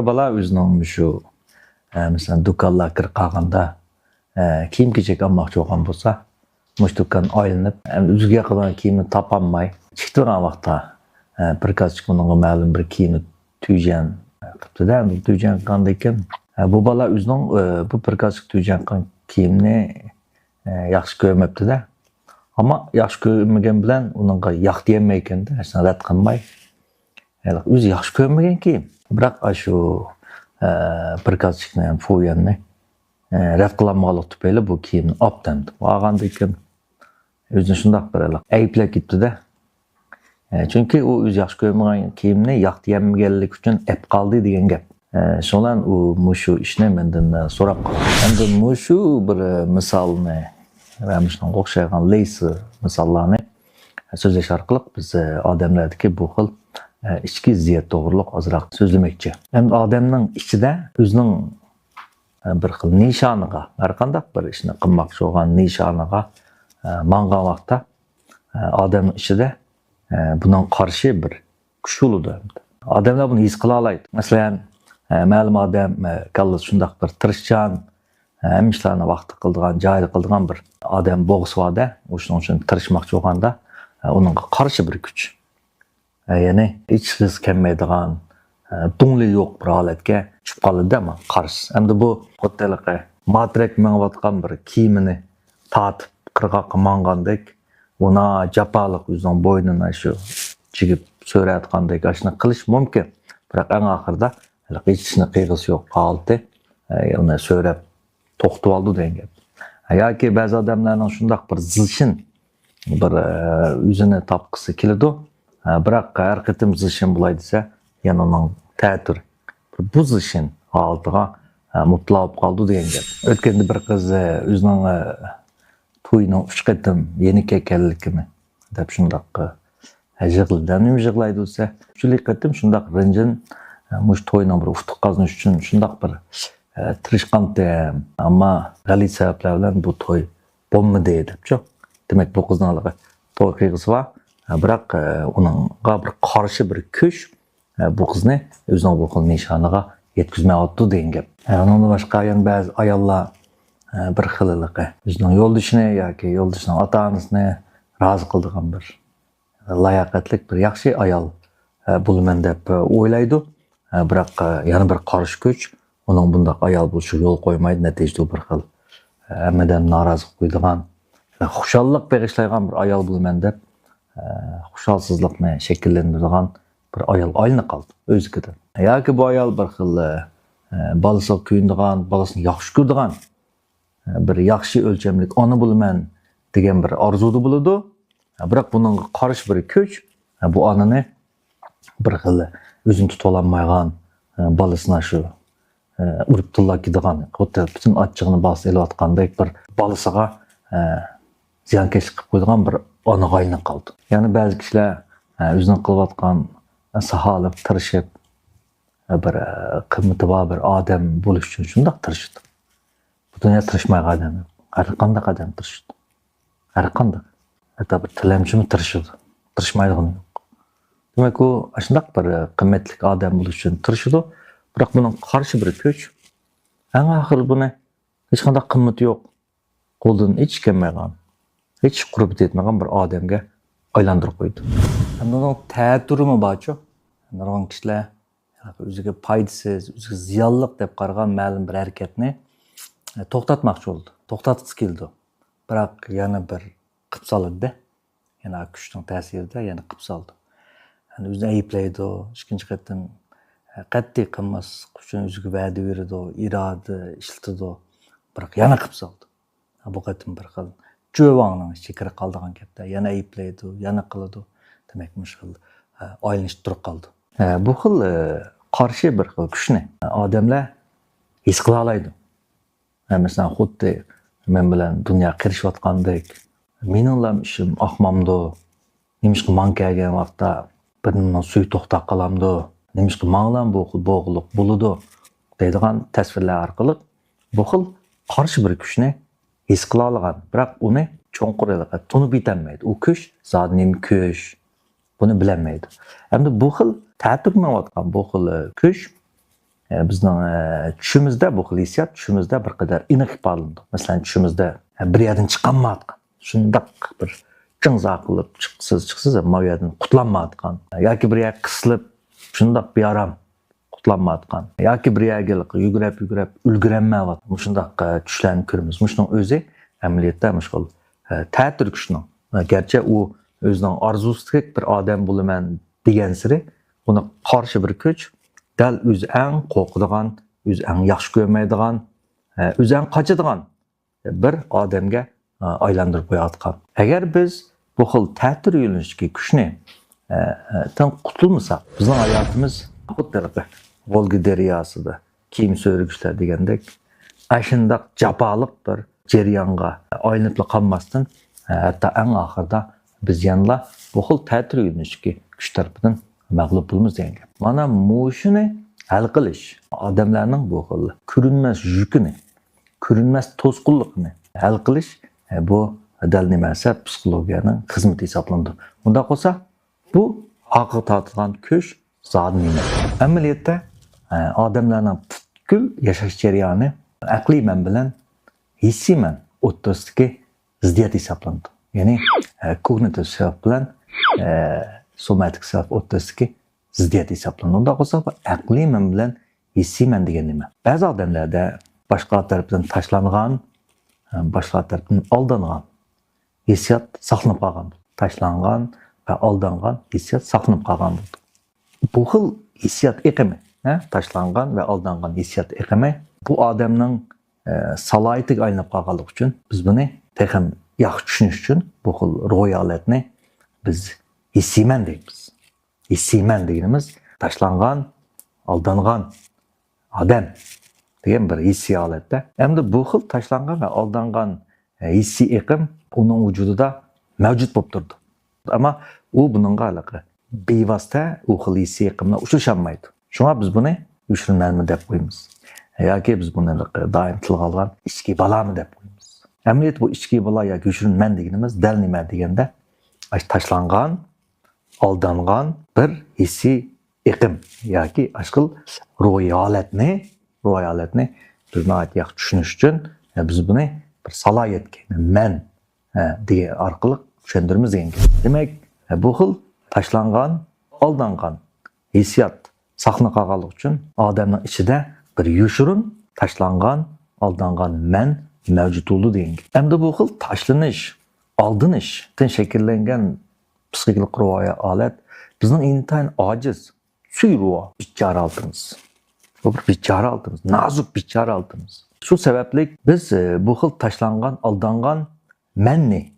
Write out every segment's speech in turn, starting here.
bala o'zining shu masalan do'konlar kirib qolganda kiyim kechak olmoqchi bo'lgan bo'lsa, mush do'kon aylanib, o'ziga qilgan kiyimni topolmay chiqtirgan vaqtda prikazchik bunga ma'lum bir kiyimni tuyjan qilibdi-da, tuyjan qanday ekan? Bu bala o'zining bu prikazchik tuyjan qilgan kiyimni yaxshi ko'rmabdi-da. Ama yaxshi ko'rmagan bilan uningga yoq deyolmay ekanda, aslan rad qilmay. O'zi yaxshi ko'rmagan kiyim. Biroq shu prikazchikni ham foyanni rad qilolmaganlik tufayli bu kiyimni olibdi. Olganda ekan o'zini shundoq bir ayblab ketdi-da. Chunki u o'zi yaxshi ko'rmagan kiyimni yoq deyolmaganlik uchun ep qoldi degan gap. Shundan u mushu ishni mendan so'rab qoldi. Endi mushu bir misolni ve müştan o'xshagan leysi misollarni so'zlash orqali biz odamlardagi bu xil ichki ziddiyat to'g'riliq ozroq so'zlamoqchi. Endi odamning ichida o'zining bir xil nishoniga, har qanday bir ishni qilmoqchi bo'lgan nishoniga mangan vaqtda odamning ichida bundan qarshi bir kuch bo'ladi. Odamlar buni his qila oladi. Masalan, ma'lum odam kallasi shundoq bir tirishchan hem işlerini vakti kıldığan, cahil kıldığan bir adam boğusu var da, onun için tırışmakçı olan da, onun karşı bir güç. Yani hiç hız kemmeydiğen, doğumlu yok bir haletke çıpkalı değil mi? Karşı. Hem de bu otelik matrek menvatkan bir kiyimini tatıp kırgak mangandık, ona capalık yüzden boynuna şu çıkıp söyletkandık, aşına kılış mümkün. Bırak en ahırda hiç içine kıygısı yok, kaldı. Ona söylep to'xtab oldi degan gap. Yoki ba'zi odamlarning shundoq bir zilshin bir o'zini topqisi keladi. Biroq har qatim zilshin bo'ladi desa, yana uning ta'sir bu zilshin oldiga mutlaq qoldi degan gap. O'tganda bir qiz o'zining to'yini 3 qatim yenik ekanligini deb shundoq yig'ildan yig'laydi desa, 3 qatim shundoq rinjin mush to'yni bir utuq qazonish uchun shundoq bir tirishqandi, ama g'alati sabablar bilan bu to'y bo'lmadi debchi. Demak, bu qizning to'y qiyg'isi bor, biroq uningga bir qarshi bir kuch bu qizni o'zining bu xil nishoniga yetkazmayapti degan gap. Undan boshqa yana ba'zi ayollar bir xilliqi o'zining yo'ldishini yoki yo'ldishining ota-onasini rozi qildigan bir layoqatli bir yaxshi ayol bo'laman deb o'ylaydi. Biroq yana bir qarshi kuch onun bundaq ayol bo'lishiga yo'l qo'ymaydi, natijada bir xil hammadan norozi qo'ydigan, xushallik bag'ishlaydigan bir ayol bo'laman deb xushalsizlikni shakllantiradigan bir ayol aylanib qoldi o'ziga. Yoki bu ayol bir xil balasiga kuyinadigan, balasini yaxshi ko'radigan, bir yaxshi o'lchamlik ona bo'laman degan bir orzuda bo'ladi. Biroq buning qarshi bir kuch bu onani bir xil o'zini tuta olmaydigan balasini shu urib tillab ketadigan, bütün achchig'ini bosib elayotgandek bir balasiga ziyonkashlik qilib qo'yadigan bir onaga aylanib qoldi. Ya'ni ba'zi kishilar o'zining qilayotgan saholib tirishib bir qimmati bor bir odam bo'lish uchun shundoq tirishdi. Bu dunyoda tirishmaydigan odam yo'q. Har qanday odam tirishdi. Har qanday. Hatto bir tilamchimi tirishdi. Tirishmaydigan yo'q. Demak, u shundoq bir qimmatli odam bo'lish uchun tirishdi. Biroq buning qarshi bir kuch, eng oxir buni hech qanday qimmati yo'q, qo'ldan hech kelmagan, hech qurbat etmagan bir odamga aylantirib qo'ydi. Bundan ta'sirimi borchu? Nurg'un kishilar o'ziga foydasiz, o'ziga ziyonli deb qaragan ma'lum bir harakatni to'xtatmoqchi bo'ldi, to'xtatgisi keldi. Biroq yana bir qilib soldi. Yana kuchning ta'sirida yana qilib soldi. Yani o'zini ayblaydi, ikkinchi qatim qat'iy qilmas uchun o'ziga va'da beradi, iroda ishlatadi, biroq yana qilib soldi. Bu qatim bir xil jo'vongning chekara qoldigan gapda yana ayblaydi, yana qiladi. Demak, mushkul aylanishib turib qoldi. Bu xil qarshi bir xil kuchni odamlar his qila oladi. Masalan, xuddi men bilan dunyo qirishayotgandek, mening ishim oqmamdi, nimishqa man kelgan vaqtda birini suy to'xtab qolamdi, nimishqa manglam bu xil bo'g'liq bo'ladi deydigan tasvirlar orqali bu xil qarshi bir kuchni his qila olgan, biroq uni cho'nqurlikqa tunib yetolmaydi. U kuch zotning kuch buni bilmaydi. Hamda bu xil ta'tirmayotgan bu xil kuch bizning tushimizda bu xil hissiyot tushimizda bir qadar aniq ifodalanadi. Masalan, tushimizda bir yerdan chiqolmayotgan, shundoq bir jingza qilib chiqsiz bu yerdan qutlanmayotgan yoki bir yer qisilib shundoq bearam qutlanmayotgan yoki bir yerga yugurib ulgurolmayotgan shundoq tushlarni ko'ramiz. Shuning o'zi amaliyotda mushkul ta'tir kuchning. Garchi u o'zining orzusidek bir odam bo'laman degan siri uni qarshi bir kuch dal o'zi eng qo'rqadigan, o'zi eng yaxshi ko'rmaydigan, o'zi eng qochadigan bir odamga aylantirib qo'yayotgan. Agar biz bu xil ta'tir yo'nalishidagi kuchni tan qutulmasak, bizning hayotimiz xuddi Volga daryosida kiyim so'rgishlar degandek, ashundaq jafoliq bir jarayonga aylanib qolmasdan, hatto eng oxirida biz yanla bu xil ta'tir yo'nalishidagi kuch tarafidan mag'lub bo'lamiz degan gap. Mana mushuni hal qilish, odamlarning bu xil ko'rinmas yukini, ko'rinmas to'sqinlikni hal qilish bu dal nimasi psixologiyaning xizmati hisoblanadi. Unda qolsa bu haqqa tortilgan kuch zot nima? Amaliyotda odamlarning butkul yashash jarayoni aqliy man bilan hissiy man o'rtasidagi ziddiyat hisoblanadi. Ya'ni cognitive self bilan somatic self o'rtasidagi ziddiyat hisoblanadi. Unda qolsa aqliy man bilan hissiy man degan nima? Ba'zi odamlarda boshqa tarafdan tashlangan, boshqa tarafdan aldangan hissiyot saqlanib qolgan. Tashlangan va aldangan hissiyot saqlanib qolgan bo'ldi. Bu xil hissiyot iqimi, tashlangan va aldangan hissiyot iqimi bu odamning salohiyatiga aylanib qolganligi uchun biz buni texan yaxshi tushunish uchun bu xil ruhiy holatni biz hissiyman deymiz. Hissiyman deganimiz tashlangan, aldangan odam degan bir hissiy holatda. Endi bu xil tashlangan va aldangan hissiy iqim uning vujudida mavjud bo'lib turdi. Ammo u buningga aloqa bevosita u xil hissiy iqimga uchrasholmaydi. Shunga biz buni yushrinmanmi deb qo'yamiz. Yoki biz buni doim tilga olgan ichki balami deb qo'yamiz. Amaliyot bu ichki balo yoki yushrinman deganimiz dal nima deganda tashlangan, aldangan bir hissiy iqim yoki ashqil ruhiy holatni biz yaxshi tushunish uchun biz buni bir salohiyatga man degan orqali tushuntiramiz degan. Demak, bu xil tashlangan, aldangan hissiyot saqlanib qolganligi uchun odamning ichida bir yushirin tashlangan, aldangan man mavjud bo'ldi degan. Endi bu xil tashlanish, aldanishdan shakllangan psixik ruhiy holat bizning intayin ojiz, suyruva bichara altimiz. Bu bir bichara altimiz, nozik bichara altimiz. Shu sababli biz bu xil tashlangan, aldangan manni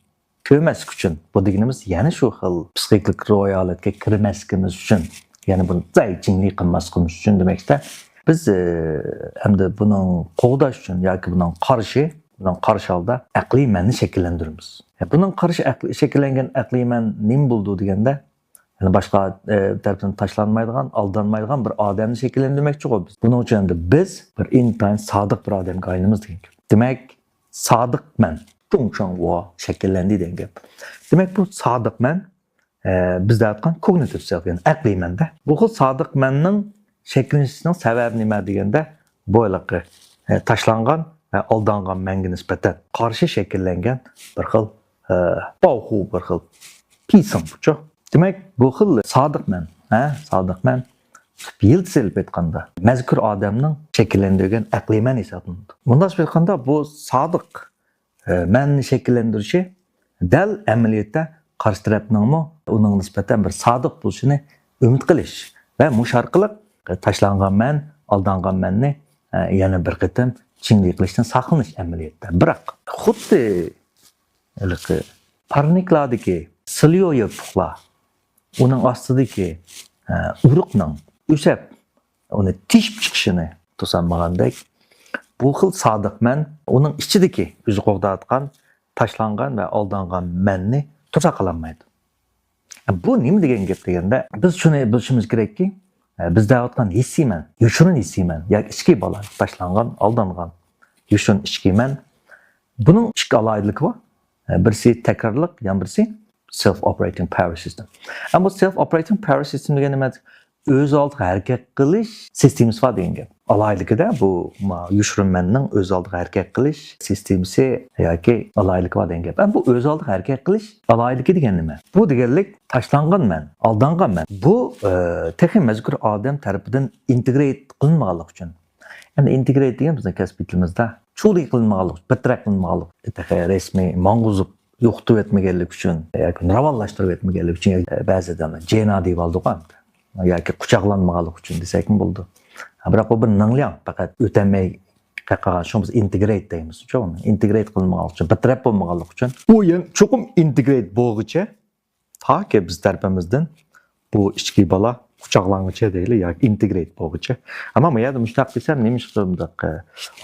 ko'rmaslik uchun bu deganimiz yana shu xil psixik ruhiy holatga kirmasligimiz uchun, ya'ni buni zaychinlik qilmasligimiz uchun demakda biz hamda buning qo'g'dash uchun yoki buning qarshi holda aqliy manni shakllantiramiz. Buning qarshi shakllangan aqliy man nima bo'ldi deganda, yani boshqa tarafdan tashlanmaydigan, aldanmaydigan bir odamni shakllantirmoqchi biz. Buning uchun biz bir intayin sodiq bir odamga aylanamiz degan. Demak, sodiq man Tungchang va shakllandi degan gap. Demak, bu sodiq man bizda aytgan cognitive self, ya'ni aqliy manda. Bu xil sodiq manning shaklanishining sababi nima deganda, bo'yliqi tashlangan va aldangan manga nisbatan qarshi shakllangan bir xil bauhu bir xil pism bucha. Demak, bu xil sodiq man yiltsilib aytganda mazkur odamning shakllantirgan aqliy man hisoblanadi. Bunday aytganda bu sodiq manni shakllantirishi dal amaliyotda qarshi tarafningmi uning nisbatan bir sodiq bo'lishini umid qilish va mush orqali tashlangan man, aldangan manni yana bir qatam chinglik qilishdan saqlanish amaliyotda. Biroq xuddi parniklardagi silyo yopiqlar uning ostidagi uruqning o'sab uni tishib chiqishini to'sanmagandek, bu xil sodiq man uning ichidagi o'zi qo'g'dayotgan tashlangan va aldangan manni to'sa qolmaydi. Bu nima degan gap deganda, biz shuni bilishimiz kerakki, bizda aytgan hissiy man, yushirin hissiy man yoki ichki bola, tashlangan, aldangan, yushirin ichki man, buning ikki alohidaligi bor. Birisi takrorlik, yana birisi self-operating power system. Ama bu self-operating power system degan nima? O'z oldiga harakat qilish sistemasi bor degan gap. alaylıkda bu yuşurmanning o'z oldiga harakat qilish sistemasi yoki alaylik va degan gap. Bu o'z oldiga harakat qilish alayligi degan nima? Bu deganlik tashlangan man, aldangan man. Bu texnik mazkur odam tarafidan integrate qilinmaganlik uchun. Endi integrate degan bizning kasbiy tilimizda cho'li qilinmaganlik, bitrak qilinmaganlik, rasmiy mang'uzib yo'qitib etmaganlik uchun yoki ravonlashtirib etmaganlik uchun ba'zi odamlar jena deb oldi yoki quchoqlanmaganlik uchun desak bo'ldi. Biroq bu bir ninglyang faqat o'tamay qaqagan shu biz integrate deymiz. Cho'g'mi? Integrate qilinmaganlik uchun, bitrab bo'lmaganlik uchun. Bu ham cho'qim integrate bo'lguncha toki biz tarafimizdan bu ichki bola quchoqlanguncha deyli yoki integrate bo'lguncha. Ammo men yana mushtaq desam, nima qildim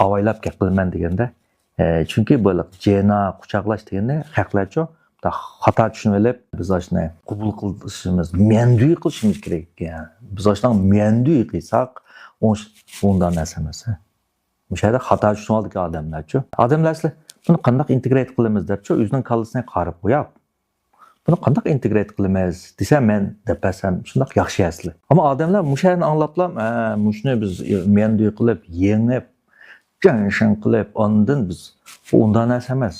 avaylab gap qilaman deganda, chunki bu jena quchoqlash deganda haqlarcha xato tushunib olib, biz shuni qabul qilishimiz, menduy qilishimiz kerak ekan. Biz shundan menduy qilsak, undan narsa emas. O'shada xato tushunib oldik odamlar-chi. Odamlar buni qanday integrate qilamiz deb-chi, o'zining kallasini qarib qo'yib, buni qanday integrate qilamiz desam, men depasam shunday yaxshi asli. Ammo odamlar mushani anglablam, mushni biz menduy qilib, yengib, janshin qilib, ondan biz undan narsa emas.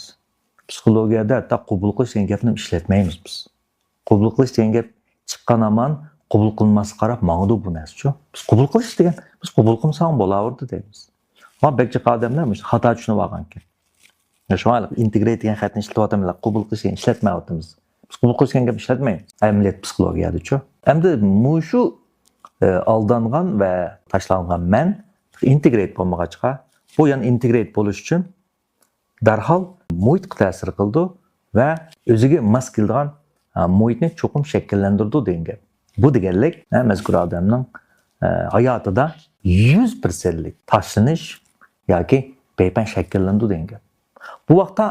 Psixologiyada ta qabul qilish degan gapni ishlatmaymiz biz. Qabul qilish degan gap chiqqan aman qabul qilmas qarab ma'noda bu narsa-chi. Biz qabul qilish degan, biz qabul qilsam bo'laverdi deymiz. Ammo bekchi odamlar xato tushunib olgan ekan. Shunday integrate degan xatni ishlatyapmiz, qabul qilish degan ishlatmayapmiz. Biz qabul qilish degan gap ishlatmaymiz. Amaliyot psixologiyada-chi. Endi mushu aldangan va tashlangan men integrate bo'lmag'achqa, bu yana integrate bo'lish uchun darhol muhitga ta'sir qildi va o'ziga mos keladigan muhitni cho'qim shakllantirdi degan gap. Bu deganlik mazkur odamning hayotida 100% tashlanish yoki bepay shakllandi degan gap. Bu vaqtda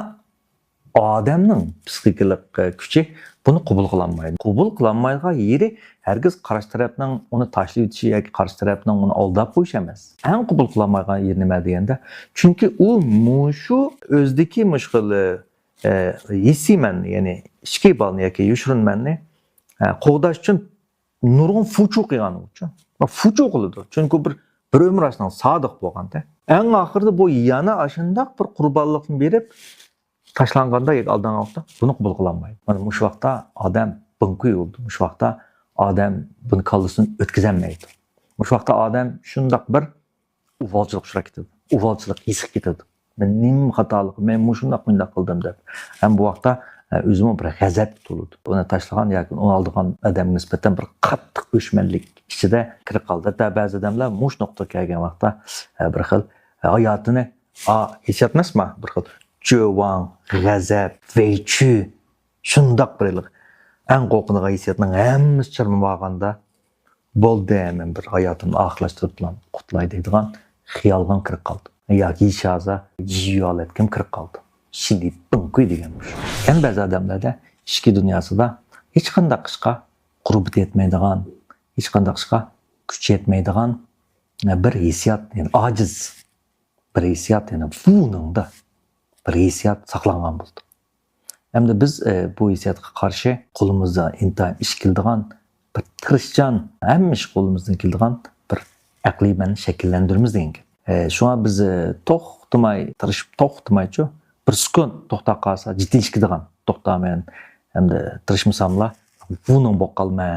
odamning psixikalik kuchi buni qabul qilolmaydi. Qabul qilolmaydigan yeri hargiz qarshi tarafning uni tashlab o'tishi yoki qarshi tarafning uni aldab qo'yish emas. Eng qabul qilolmaydigan yeri nima deganda, chunki u mushu o'zdagi mushkuli hissiyman, ya'ni ichki bolni yoki yushrinmanni qo'g'dash uchun nurg'un fuchu qilgani uchun. Fuchu qiladi. Chunki bir umr ashdan sodiq bo'lganda, eng oxirida bu yana ashundaq bir qurbonlikni berib tashlanganda yoki aldangan vaqtda buni qabul qilolmaydi. Mana mush vaqtda odam bunku yo'ldi. Mush vaqtda odam buni kallasini o'tkazolmaydi. Mush vaqtda odam shundaq bir uvolchilik uchrab ketadi. Uvolchilik his ketadi. Men nim xatolik, men mushundaq bunday qildim deb. Ham bu vaqtda o'zimga bir g'azab to'ladi. Uni tashlagan yoki uni oldigan odamga nisbatan bir qattiq o'chmanlik ichida kirib qoldi. Ba'zi odamlar mush nuqtaga kelgan vaqtda bir xil hayotini hissiyotmasmi? Bir xil Jövang, g'azab, veychu, shundaq bir eng qo'rqinli hissiyotning hammasi chirmib olganda bo'ldi, men bir hayotimni oxirlashtirib qutlay deydigan xiyolga kirib qoldi. Yoki shaza jiyolatga kirib qoldi. Shidi bunku deganmish. Yana ba'zi odamlarda ichki dunyosida hech qanday qishqa qurbat yetmaydigan, hech qanday qishqa kuch yetmaydigan bir hissiyot, ya'ni ojiz bir hissiyot, ya'ni buningda bir hissiyot saqlangan bo'ldi. Hamda biz bu hissiyotga qarshi qo'limizda intayin ish qiladigan, bir tirishchan, hamma ish qo'limizdan keladigan bir aqliy manni shakllantiramiz degan. Shunga biz to'xtamay-chi, bir sukun to'xtab qolsa, jiddiy ish qiladigan, to'xtaman, hamda tirishmasamlar, buning bo'lib qolma.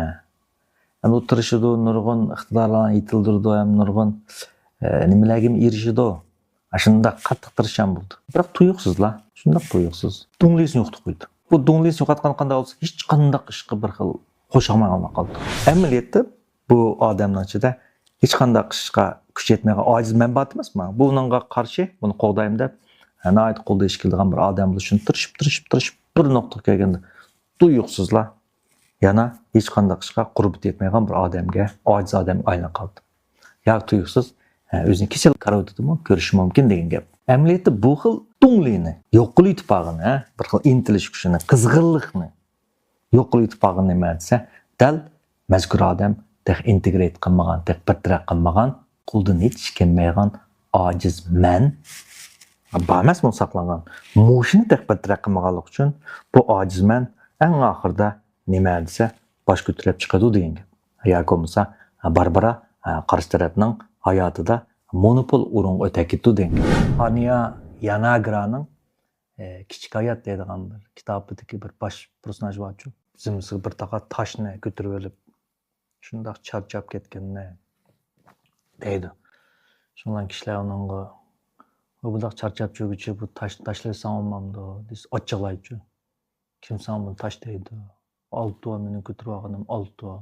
Hamda tirishidi, nurg'un iqtidorlarni yetildirdi, ham nurg'un nimalarga erishidi. Shunda qattiq tirishgan bo'ldi. Biroq tuyuqsizlar, shunda tuyuqsiz. Dunglisni yo'qitib qo'ydi. Bu dunglisni yo'qotgan qanday bo'lsa, hech qanday ishga bir xil qo'shilmay qoldi. Amaliyotda bu odamning ichida hech qanday ishga kuch yetmagan ojiz manfaat emasmi? Bu unga qarshi buni qo'g'dayim deb, nayt qo'lda ish qilgan bir odam bo'lishini tirishib bir nuqtaga kelganda tuyuqsizlar yana hech qanday ishga qurbi yetmagan bir odamga, ojiz odamga aylanib qoldi. Ya tuyuqsiz o'zini kechil qarovdimi ko'rish mumkin degan gap. Amaliyotda bu xil dunglikni, yo'qlik itpog'ini, bir xil intilish kuchini, qizg'inlikni, yo'qlik itpog'ini nima desa, dal mazkur odam integrate qilmagan, bitiraq qilmagan, qo'ldan hech kelmaydigan ojiz man emasmi saqlangan. Mushini bitiraq qilmaganlik uchun bu ojiz man eng oxirida nima desa, bosh ko'tarib chiqadi degan gap. Yoki bo'lmasa barbara qarshi tarafning hayotida monopol o'rin o'ta ketdi degan. Anya Yanagraning Kichik hayot deydigan bir kitobidagi bir bosh personaj borchu. Zimsiz bir taqa toshni ko'tarib olib, shundoq charchab ketganini deydi. Shundan kishilar uningga "Budoq charchab cho'g'ichi bu toshni tashlasam olmamdi" deb ochiqlaydi. Kim san buni tashlaydi? 6 oy meni ko'tarib olganim 6 oy.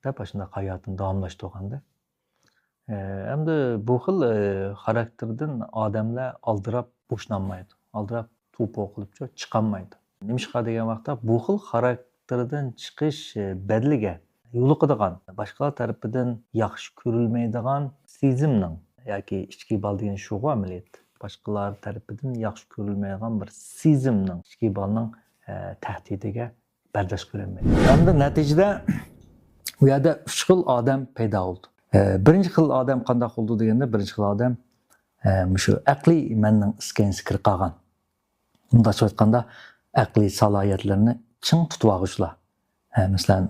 Deb shunday hayotini davomlashtirganda. Endi bu xil xarakterdan odamlar aldirab bo'shanmaydi. Aldirab to'po qilib chiqolmaydi. Nimishqa degan vaqtda bu xil xarakterdan chiqish badliga yo'liqadigan, boshqalar tarafidan yaxshi ko'rilmaydigan sezimning yoki ichki bal degan shu amaliyot. Boshqalar tarafidan yaxshi ko'rilmaydigan bir sezimning ichki balning tahdidiga bardosh ko'rolmaydi. Endi natijada bu yerda 3 xil odam paydo bo'ldi. Birinchi xil odam qanday bo'ldi deganda, birinchi xil odam shu aqliy menning iskansi kirib qolgan. Bunday aytganda, aqliy salohiyatlarni ching tutib oluvchilar. Masalan,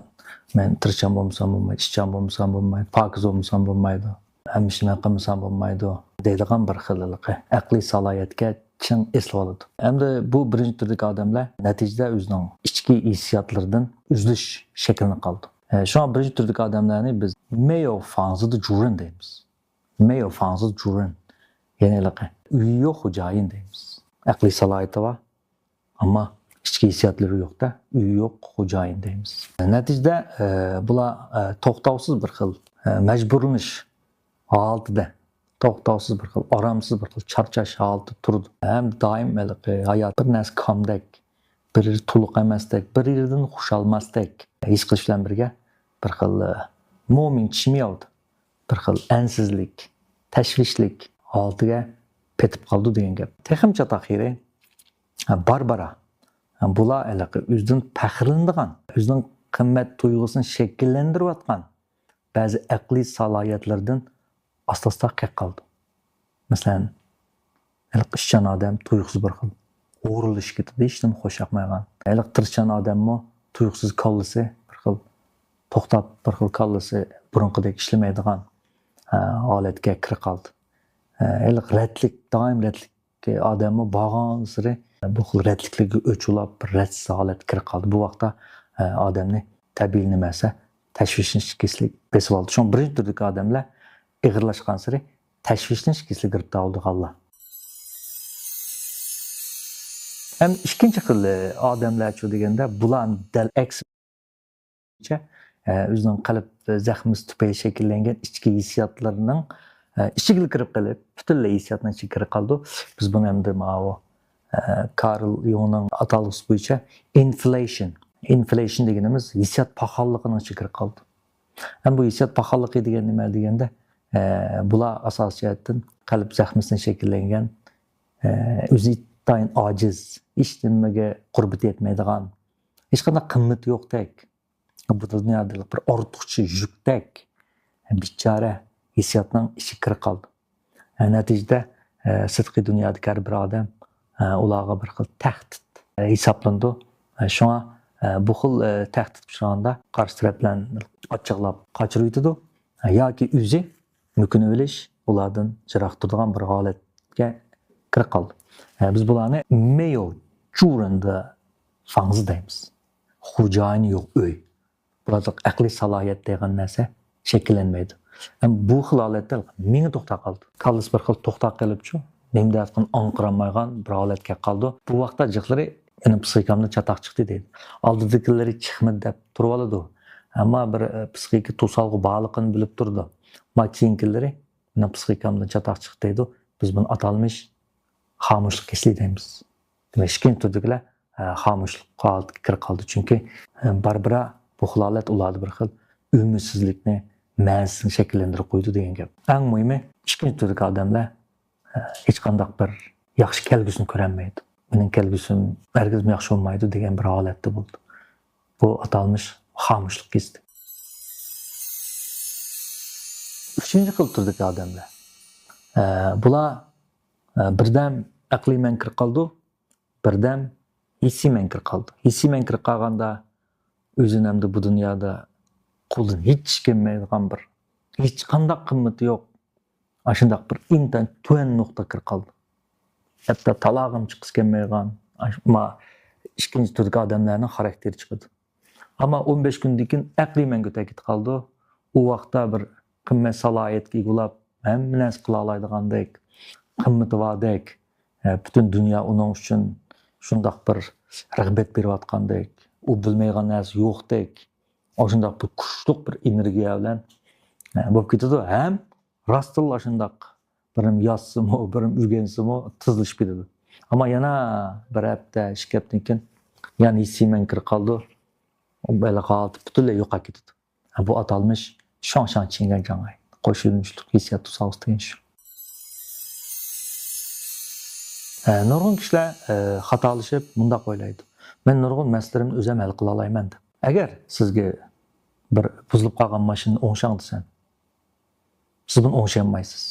men tirishchan bo'lmasam bo'lmaydi, ishchan bo'lmasam bo'lmaydi, pokiz bo'lmasam bo'lmaydi, hamishni qilmasam bo'lmaydi deydigan bir xilliqi aqliy salohiyatga ching eslab oladi. Endi bu birinchi turdagi odamlar natijada o'zining ichki hissiyotlaridan uzilish shaklini qoldi. Şu an birinchi turdagi odamlarni biz Mayo fangzida jurin deymiz. Mayo fangzida jurin. Ya'ni uyi yo'q xo'jayin deymiz. Aqliy salohiyati bor, ammo ichki hissiyotlari yo'q-da, uyi yo'q xo'jayin deymiz. Natijada bular to'xtovsiz bir xil majburlanish holatida, to'xtovsiz bir xil oromsiz bir xil charchash holatida turdi. Ham doim hayot bir narsa komdak, bir to'liq emasdek, bir yerdan xush olmasdek his qilish bilan birga bir xil mo'min tushmaydi. Bir xil ansizlik, tashvishlik holatiga petib qoldi degan gap. Teximcha taxiri Barbara bular o'zidan faxrlanadigan, o'zining qimmat tuyg'usini shakllantirayotgan ba'zi aqliy salohiyatlardan asta-asta qolib qoldi. Masalan, ishchan odam tuyg'usiz bir xil o'rilish ketdi, hech nima xo'sh yoqmaygan. Tirishchan odammi tuyg'usiz kollasi bir xil to'xtab, bir xil kollasi burunqidek ishlamaydigan holatga kirib qoldi. Radlik, doim radlik odammi borgan sari bu xil radliklarga o'chulab, bir radsiz holatga kirib qoldi. Bu vaqtda odamni tabiiy nimasi tashvishlanish keslik besib oldi. Shu birinchi turdagi odamlar ig'irlashgan sari tashvishlanish keslik kirib oldi Allah. Hem ikkinchi xil odamlar chu deganda bular dal aksicha o'zining qalb zaxmisi tufayli shakllangan ichki hissiyotlarining ichiga kirib qolib, butunlay hissiyotning ichiga kirib qoldi. Biz buni endi Carl Jungning atalg'isi bo'yicha inflation deganimiz hissiyot paxolligining ichiga kirib qoldi. Ham bu hissiyot paxolligi degan nima deganda, bular asosiyatdan qalb zaxmisini shakllangan o'zi doim ojiz, hech nimaga qurbat yetmaydigan, hech qanday qimmat yo'qdek, bu dunyoda bir ortiqcha yukdek bichora hissiyotning ichiga kirib qoldi. Natijada sidqiy dunyodagi har bir odam ularga bir xil tahdid hisoblandi. Shunga bu xil tahdid uchraganda qarshi taraf bilan ochiqlab qochirib yetadi yoki o'zi mumkin o'lish ulardan jiroq turadigan bir holatga kirib qoldi. Biz bularni Mayo Jurinda fangzi deymiz. Xo'jayin yo'q uy. Bularda aqliy salohiyat degan narsa shakllanmaydi. Bu xil holatda menga to'xtab qoldi. Kallis bir xil to'xtab qolibchi, nemda qilgan anqiranmaygan bir holatga qoldi. Bu vaqtda jiqlari meni psixikamda chatoq chiqdi deydi. Oldidagilari chiqmadi deb turib oladi. Ammo bir psixika to'salg'i borligini bilib turdi. Makiyinkalari meni psixikamda chatoq chiqdi deydi. Biz buni atalmish xamushlik keslik deymiz. Demak, ikkinchi turdagilar xamushlik holatiga kirib qoldi. Chunki Barbara bu holat ularni bir xil umidsizlikni, ma'nisini shakllantirib qo'ydi degan gap. Eng muhimi, ikkinchi turdagi odamlar hech qanday bir yaxshi kelgusini ko'rolmaydi. Mening kelgusim hargiz yaxshi bo'lmaydi degan bir holatda bo'ldi. Bu atalmish xamushlik kesdi. Uchinchi xil turdagi odamlar. Bular birdan aqliy men kirib qoldi, birdan hissiy men kirib qoldi. Hissiy men kirib qolganda o'zini hamda bu dunyoda qo'ldan hech kelmaydigan bir, hech qanday qimmati yo'q, Aşındaq bir intan tuen nokta kir qaldı. Hatta talağım çıqıs kelmeygan, ama ikinci türdeki adamlarning xarakteri chiqadi. Ama 15 gündikin aqliy manguta ketib qaldı. O vaqtda bir qimmat salohiyatga egilab, hamma narsa qila oladigandak, qimmati bordek, butun dunyo uning uchun shundaq bir rag'bat berayotgandek, u bilmaydigan narsa yo'qdek, shundaq bir kuchli bir energiya bilan bo'lib ketadi. Ham rostilla shundaq birim yozsimi, birim o'rgansimi tizilishib ketadi. Ama yana bir hafta, 2 haftadan keyin yana hissiyman kirib qoldi. Böyle qaldı, butunlay yo'qolib ketadi. Bu atalmış shon chingan jangay. Qo'shilishlik hissiyat tusavus degan shu. Nurg'un kishilar xatolashib mundaq o'ylaydi. Men nurg'un masalalarni o'zim hal qila olmayman deb. Agar sizga bir buzilib qolgan mashinani o'ngshang desam, siz buni o'ngshamaysiz.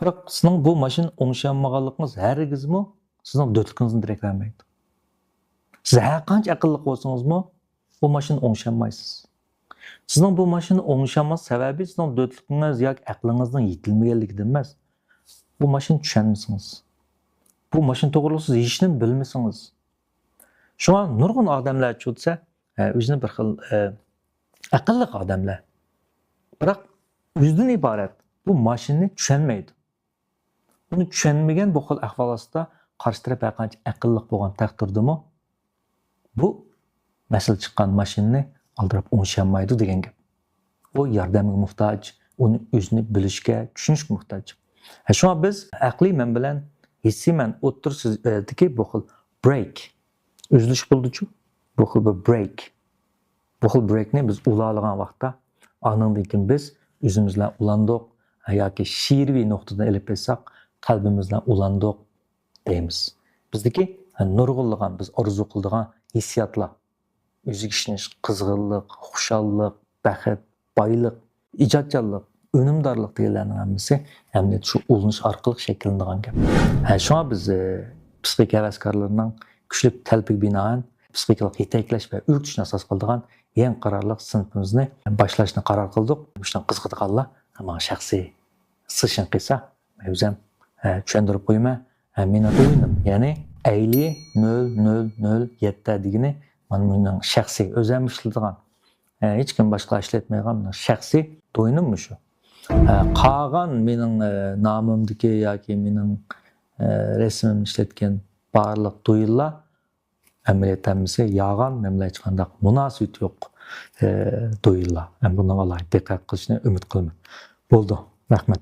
Biroq sizning bu mashina o'ngshanmaganligingiz hargizmi sizning do'tligingizni direkt vermaydi. Siz har qancha aqlli bo'lsangizmi, bu mashina o'ngshanmaysiz. Sizning bu mashina o'ngshanmas sababi sizning do'tligingiz yoki aqlingizning yetilmaganligidan emas. Bu mashina tushunmasıngiz. Bu mashina to'g'risida siz hech nima bilmasangiz. Shunga nurg'un odamlar cho'tsa, o'zini bir xil aqlli odamlar. Biroq o'zidan iborat bu mashinani tushunmaydi. Uni tushunmagan bu xil ahvol ostida qarshi taraf har qancha aqlli bo'lgan taqdirdami, bu masal chiqqan mashinani aldirab o'ngshanmaydi degan gap. O yordamga muhtoj, uni o'zini bilishga, tushunishga muhtoj. Shunga biz aqliy men bilan hissiy men o'tirsizki bu xil break uzilish bo'ldi-chu. Bu xil bir break. Bu xil breakni biz ulalagan vaqtda anandan keyin biz o'zimiz bilan ulandiq yoki she'riy nuqtadan olib kelsak, qalbimiz bilan ulandiq deymiz. Bizdagi nurg'unligan biz orzu qiladigan hissiyotlar, o'ziga ishonish, qizg'inlik, xushallik, baxt, boylik, ijodkorlik, unumdorlik deganlarning hammasi hamda shu ulanish orqali shakllanadigan gap. Shunga biz psixik havaskorlarning kuchli talbiga binoan psixikalik yetaklash va o'rgatishni asos qiladigan yangi qarorliq sinfimizni boshlashni qaror qildik. Shundan qiziqadiganlar ama shaxsiy session qilsa, o'zim tushuntirib qo'yman. Meni o'yinim, ya'ni 50.007 degani mening shaxsiy o'zim ishlatadigan, hech kim boshqa ishlatmaydigan shaxsiy o'yinimmi shu. Qolgan mening nomimdagi yoki mening rasmimni ishlatgan barliq to'yinlar amaliyotamiz yog'an, menga hech qanday munosabat yo'q to'yinlar. Bundan Alloh diqqat qilishni umid qilaman. Bo'ldi. Rahmat.